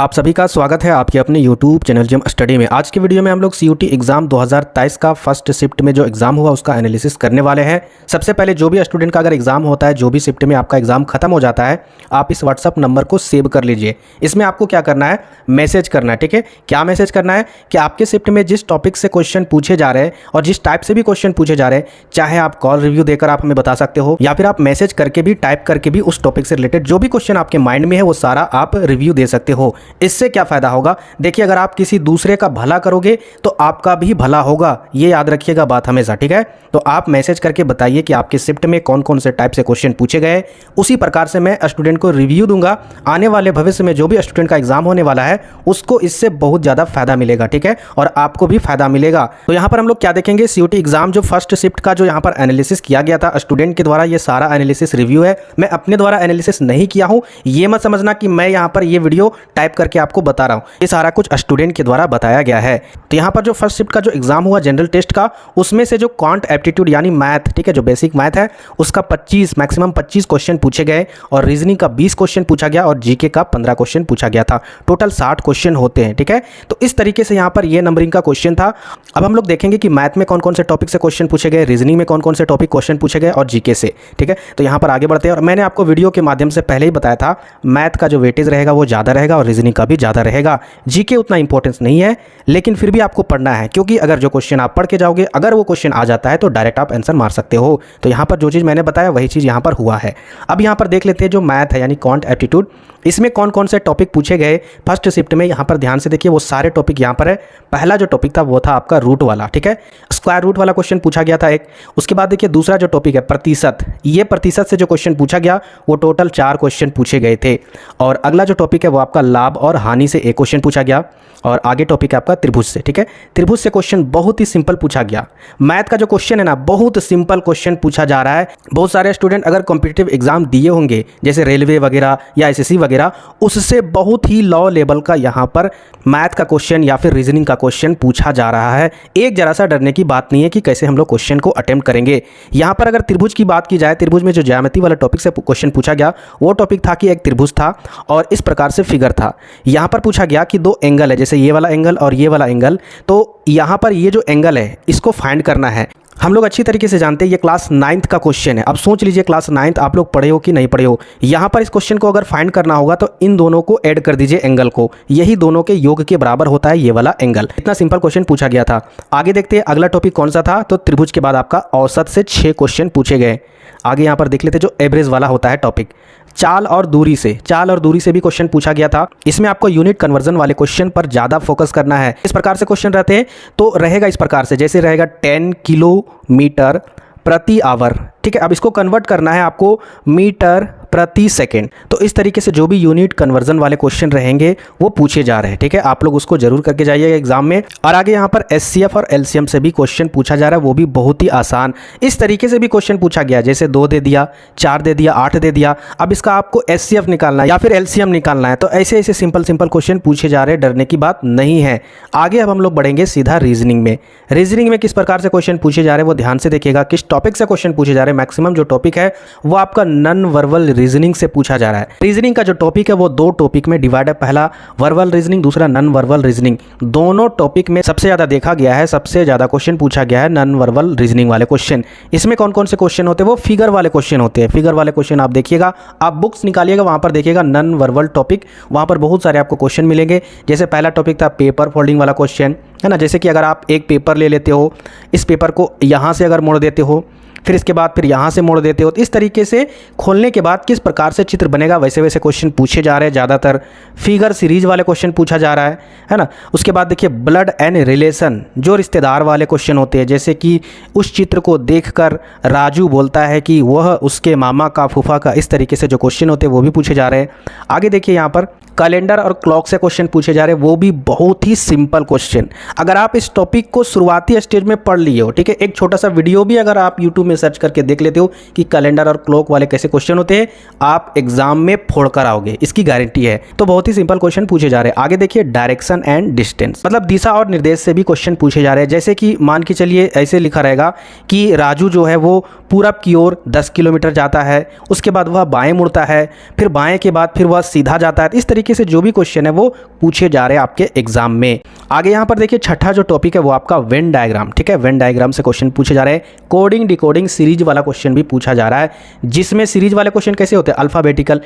आप सभी का स्वागत है आपके अपने YouTube चैनल जिम स्टडी में। आज की वीडियो में हम लोग CUT एग्ज़ाम 2023 का फर्स्ट शिफ्ट में जो एग्ज़ाम हुआ उसका एनालिसिस करने वाले हैं। सबसे पहले जो भी स्टूडेंट का अगर एग्ज़ाम होता है, जो भी शिफ्ट में आपका एग्ज़ाम खत्म हो जाता है, आप इस व्हाट्सअप नंबर को सेव कर लीजिए। इसमें आपको क्या करना है, मैसेज करना है। ठीक है, क्या मैसेज करना है कि आपके शिफ्ट में जिस टॉपिक से क्वेश्चन पूछे जा रहे हैं और जिस टाइप से भी क्वेश्चन पूछे जा रहे हैं, चाहे आप कॉल रिव्यू देकर आप हमें बता सकते हो या फिर आप मैसेज करके भी, टाइप करके भी उस टॉपिक से रिलेटेड जो भी क्वेश्चन आपके माइंड में है वो सारा आप रिव्यू दे सकते हो। इससे क्या फायदा होगा, देखिए अगर आप किसी दूसरे का भला करोगे तो आपका भी भला होगा, ये याद रखिएगा बात हमेशा। ठीक है, तो आप मैसेज करके बताइए कि आपके शिफ्ट में कौन कौन से टाइप से क्वेश्चन पूछे गए। उसी प्रकार से मैं स्टूडेंट को रिव्यू दूंगा। आने वाले भविष्य में जो भी स्टूडेंट का एग्जाम होने वाला है उसको इससे बहुत ज़्यादा फायदा मिलेगा। ठीक है, और आपको भी फायदा मिलेगा। तो यहाँ पर हम लोग क्या देखेंगे, CUT एग्जाम जो फर्स्ट शिफ्ट का जो यहाँ पर एनालिसिस किया गया था स्टूडेंट के द्वारा, ये सारा एनालिसिस रिव्यू है। मैं अपने द्वारा एनालिसिस नहीं किया हूँ, ये मत समझना कि मैं यहाँ पर ये वीडियो टाइप करके आपको बता रहा हूँ। ये सारा कुछ स्टूडेंट के द्वारा बताया गया है। तो यहाँ पर जो फर्स्ट शिफ्ट का जो एग्जाम हुआ जनरल टेस्ट का, उसमें से जो क्वांट एप्टीट्यूड यानी मैथ, ठीक है, जो बेसिक मैथ है उसका 25 मैक्सिमम 25 क्वेश्चन पूछे गए और रीजनिंग का 20 क्वेश्चन पूछा गया और जीके का 15 क्वेश्चन पूछा गया था। टोटल 60 क्वेश्चन होते हैं। ठीक है, तो इस तरीके से यहाँ पर ये नंबरिंग का क्वेश्चन था। अब हम लोग देखेंगे कि मैथ में कौन कौन से टॉपिक से क्वेश्चन पूछे गए, रीजनिंग में कौन कौन से टॉपिक क्वेश्चन पूछे गए और जीके से। ठीक है, तो यहाँ पर आगे बढ़ते हैं। और मैंने आपको वीडियो के माध्यम से पहले ही बताया था, मैथ का जो वेटेज रहेगा वो ज़्यादा रहेगा और रीजनिंग का भी ज़्यादा रहेगा। जीके उतना इंपॉर्टेंस नहीं है, लेकिन फिर भी आपको पढ़ना है, क्योंकि अगर जो क्वेश्चन आप पढ़ के जाओगे, अगर वो क्वेश्चन आ जाता है तो डायरेक्ट आप आंसर मार सकते हो। तो यहाँ पर जो चीज़ मैंने बताया वही चीज़ यहाँ पर हुआ है। अब यहाँ पर देख लेते हैं जो मैथ है यानी क्वांट एप्टीट्यूड, इसमें कौन कौन से टॉपिक पूछे गए फर्स्ट शिफ्ट में। यहाँ पर ध्यान से देखिए, वो सारे टॉपिक यहाँ पर है। पहला जो टॉपिक था वो था आपका रूट वाला। ठीक है, स्क्वायर रूट वाला क्वेश्चन पूछा गया था एक। उसके बाद देखिए दूसरा जो टॉपिक है प्रतिशत, ये प्रतिशत से जो क्वेश्चन पूछा गया वो टोटल 4 क्वेश्चन पूछे गए थे। और अगला जो टॉपिक है वो आपका लाभ और हानि से एक क्वेश्चन पूछा गया। और आगे टॉपिक है आपका त्रिभुज से। ठीक है, त्रिभुज से क्वेश्चन बहुत ही सिंपल पूछा गया। मैथ का जो क्वेश्चन है ना, बहुत सिंपल क्वेश्चन पूछा जा रहा है। बहुत सारे स्टूडेंट अगर कॉम्पिटिटिव एग्जाम दिए होंगे जैसे रेलवे वगैरह या SSC वगैरह, उससे बहुत ही लो लेवल का यहाँ पर मैथ का क्वेश्चन या फिर रीजनिंग का क्वेश्चन पूछा जा रहा है। एक जरा सा डरने की बात नहीं है कि कैसे हम लोग क्वेश्चन को अटेम्प्ट करेंगे। यहाँ पर अगर त्रिभुज की बात की जाए, त्रिभुज में जो ज्यामिति वाला टॉपिक से क्वेश्चन पूछा गया वो टॉपिक था कि एक त्रिभुज था और इस प्रकार से फिगर था। यहाँ पर पूछा गया कि दो एंगल है, जैसे ये वाला एंगल और ये वाला एंगल, तो यहाँ पर ये जो एंगल है इसको फाइंड करना है। हम लोग अच्छी तरीके से जानते हैं ये क्लास 9th का क्वेश्चन है। अब सोच लीजिए क्लास 9th आप लोग पढ़े हो कि नहीं पढ़े हो। यहाँ पर इस क्वेश्चन को अगर फाइंड करना होगा तो इन दोनों को ऐड कर दीजिए एंगल को, यही दोनों के योग के बराबर होता है ये वाला एंगल। इतना सिंपल क्वेश्चन पूछा गया था। आगे देखते हैं अगला टॉपिक कौन सा था, तो त्रिभुज के बाद आपका औसत से 6 क्वेश्चन पूछे गए। आगे यहाँ पर देख लेते जो एवरेज वाला होता है टॉपिक, चाल और दूरी से भी क्वेश्चन पूछा गया था। इसमें आपको यूनिट कन्वर्जन वाले क्वेश्चन पर ज़्यादा फोकस करना है। इस प्रकार से क्वेश्चन रहते हैं तो रहेगा इस प्रकार से, जैसे रहेगा 10 किलोमीटर प्रति आवर। ठीक है, अब इसको कन्वर्ट करना है आपको मीटर प्रति सेकंड। तो इस तरीके से जो भी यूनिट कन्वर्जन वाले क्वेश्चन रहेंगे वो पूछे जा रहे हैं। ठीक है, आप लोग उसको जरूर करके जाइएगा एग्जाम में। और आगे यहाँ पर SCF और LCM से भी क्वेश्चन पूछा जा रहा है, वो भी बहुत ही आसान। इस तरीके से भी क्वेश्चन पूछा गया, जैसे 2 दे दिया, 4 दे दिया, 8 दे दिया। अब इसका आपको SCF निकालना है या फिर LCM निकालना है। तो ऐसे ऐसे सिंपल क्वेश्चन पूछे जा रहे हैं, डरने की बात नहीं है। आगे अब हम लोग बढ़ेंगे सीधा रीजनिंग में। रीजनिंग में किस प्रकार से क्वेश्चन पूछे जा रहे हैं वो ध्यान से देखिएगा। किस टॉपिक से क्वेश्चन पूछे जा रहे हैं, मैक्सिमम जो टॉपिक है वो आपका नॉन वर्बल रीजनिंग से पूछा जा रहा है। रीजनिंग का जो टॉपिक है वो 2 टॉपिक में डिवाइड है, पहला वर्बल रीजनिंग, दूसरा नॉन वर्बल रीजनिंग। दोनों टॉपिक में सबसे ज़्यादा देखा गया है, सबसे ज़्यादा क्वेश्चन पूछा गया है नॉन वर्बल रीजनिंग वाले क्वेश्चन। इसमें कौन कौन से क्वेश्चन होते हैं, वो फिगर वाले क्वेश्चन होते हैं। फिगर वाले क्वेश्चन आप देखिएगा, आप बुक्स निकालिएगा, वहाँ पर देखिएगा नॉन वर्बल टॉपिक, वहाँ पर बहुत सारे आपको क्वेश्चन मिलेंगे। जैसे पहला टॉपिक था पेपर फोल्डिंग वाला क्वेश्चन, है ना, जैसे कि अगर आप एक पेपर ले लेते हो, इस पेपर को यहाँ से अगर मोड़ देते हो, फिर इसके बाद फिर यहाँ से मोड़ देते हो, तो इस तरीके से खोलने के बाद किस प्रकार से चित्र बनेगा वैसे वैसे क्वेश्चन पूछे जा रहे हैं। ज़्यादातर फिगर सीरीज वाले क्वेश्चन पूछा जा रहा है ना। उसके बाद देखिए ब्लड एंड रिलेशन, जो रिश्तेदार वाले क्वेश्चन होते हैं, जैसे कि उस चित्र को देखकर राजू बोलता है कि वह उसके मामा का फूफा का, इस तरीके से जो क्वेश्चन होते हैं वो भी पूछे जा रहे हैं। आगे देखिए यहाँ पर कैलेंडर और क्लॉक से क्वेश्चन पूछे जा रहे हैं, वो भी बहुत ही सिंपल क्वेश्चन। अगर आप इस टॉपिक को शुरुआती स्टेज में पढ़ लिए हो, ठीक है, एक छोटा सा वीडियो भी अगर आप यूट्यूब में सर्च करके देख लेते हो कि कैलेंडर और क्लॉक वाले कैसे क्वेश्चन होते हैं, आप एग्जाम में फोड़ कर आओगे, इसकी गारंटी है। तो बहुत ही सिंपल क्वेश्चन पूछे जा रहे हैं। आगे देखिए डायरेक्शन एंड डिस्टेंस, मतलब दिशा और निर्देश से भी क्वेश्चन पूछे जा रहे हैं। जैसे कि मान के चलिए ऐसे लिखा रहेगा कि राजू जो है वो पूरब की ओर 10 किलोमीटर जाता है, उसके बाद वह बाएं मुड़ता है, फिर बाएं के बाद फिर वह सीधा जाता है। इस तरीके तरीके से जो भी क्वेश्चन है वो पूछे जा रहे हैं आपके एग्जाम में। आगे यहाँ पर देखिए छठा जो टॉपिक है वो आपका वेन डायग्राम, ठीक है। वेन डायग्राम से क्वेश्चन पूछे जा रहे हैं। कोडिंग डिकोडिंग सीरीज वाला क्वेश्चन भी पूछा जा रहा है, जिसमें सीरीज वाले क्वेश्चन कैसे होते हैं, अल्फ़ाबेटिकल,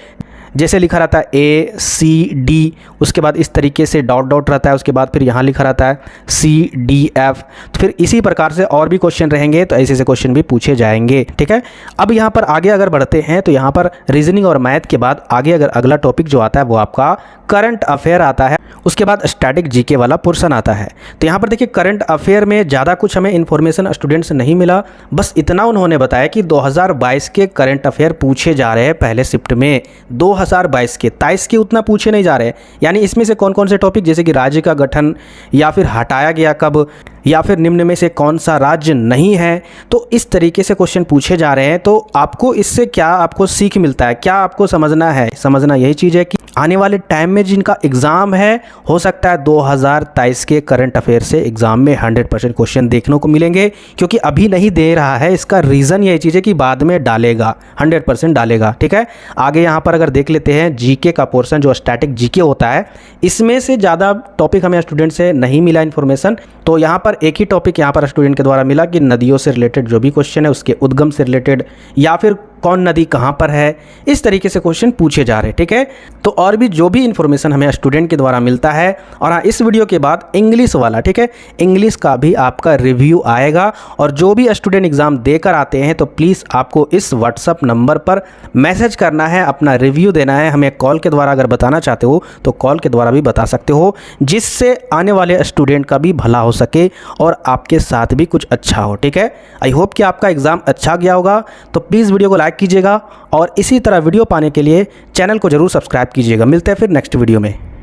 जैसे लिखा रहता है A C D, उसके बाद इस तरीके से डॉट डॉट रहता है, उसके बाद फिर यहाँ लिखा रहता है C D F। तो फिर इसी प्रकार से और भी क्वेश्चन रहेंगे, तो ऐसे ऐसे क्वेश्चन भी पूछे जाएंगे, ठीक है। अब यहाँ पर आगे अगर बढ़ते हैं तो यहाँ पर रीजनिंग और मैथ के बाद आगे अगर अगला टॉपिक जो आता है वो आपका करंट अफेयर आता है, उसके बाद स्टैटिक जीके वाला पोर्शन आता है। तो यहाँ पर देखिए करंट अफेयर में ज़्यादा कुछ हमें इन्फॉर्मेशन स्टूडेंट्स नहीं मिला, बस इतना उन्होंने बताया कि 2022 के करंट अफेयर पूछे जा रहे हैं पहले शिफ्ट में। 2022 के 23 के उतना पूछे नहीं जा रहे, यानी इसमें से कौन कौन से टॉपिक, जैसे कि राज्य का गठन, या फिर हटाया गया कब, या फिर निम्न में से कौन सा राज्य नहीं है, तो इस तरीके से क्वेश्चन पूछे जा रहे हैं। तो आपको इससे क्या आपको सीख मिलता है, क्या आपको समझना है, समझना यही चीज़ है कि आने वाले टाइम में जिनका एग्ज़ाम है, हो सकता है 2023 के करंट अफेयर से एग्ज़ाम में 100% क्वेश्चन देखने को मिलेंगे, क्योंकि अभी नहीं दे रहा है। इसका रीज़न यही चीज़ है कि बाद में डालेगा, 100% डालेगा, ठीक है। आगे यहाँ पर अगर देख लेते हैं जीके का पोर्शन, जो स्टैटिक जीके होता है, इसमें से ज़्यादा टॉपिक हमें स्टूडेंट से नहीं मिला इन्फॉर्मेशन। तो यहाँ पर एक ही टॉपिक यहाँ पर स्टूडेंट के द्वारा मिला कि नदियों से रिलेटेड जो भी क्वेश्चन है, उसके उद्गम से रिलेटेड, या फिर कौन नदी कहाँ पर है, इस तरीके से क्वेश्चन पूछे जा रहे हैं, ठीक है। तो और भी जो भी इन्फॉर्मेशन हमें स्टूडेंट के द्वारा मिलता है, और हाँ, इस वीडियो के बाद इंग्लिश वाला, ठीक है, इंग्लिश का भी आपका रिव्यू आएगा। और जो भी स्टूडेंट एग्ज़ाम देकर आते हैं तो प्लीज़ आपको इस व्हाट्सअप नंबर पर मैसेज करना है, अपना रिव्यू देना है। हमें कॉल के द्वारा अगर बताना चाहते हो तो कॉल के द्वारा भी बता सकते हो, जिससे आने वाले स्टूडेंट का भी भला हो सके और आपके साथ भी कुछ अच्छा हो, ठीक है। आई होप कि आपका एग्ज़ाम अच्छा गया होगा। तो प्लीज़ वीडियो को लाइक कीजिएगा और इसी तरह वीडियो पाने के लिए चैनल को ज़रूर सब्सक्राइब कीजिएगा। मिलते हैं फिर नेक्स्ट वीडियो में।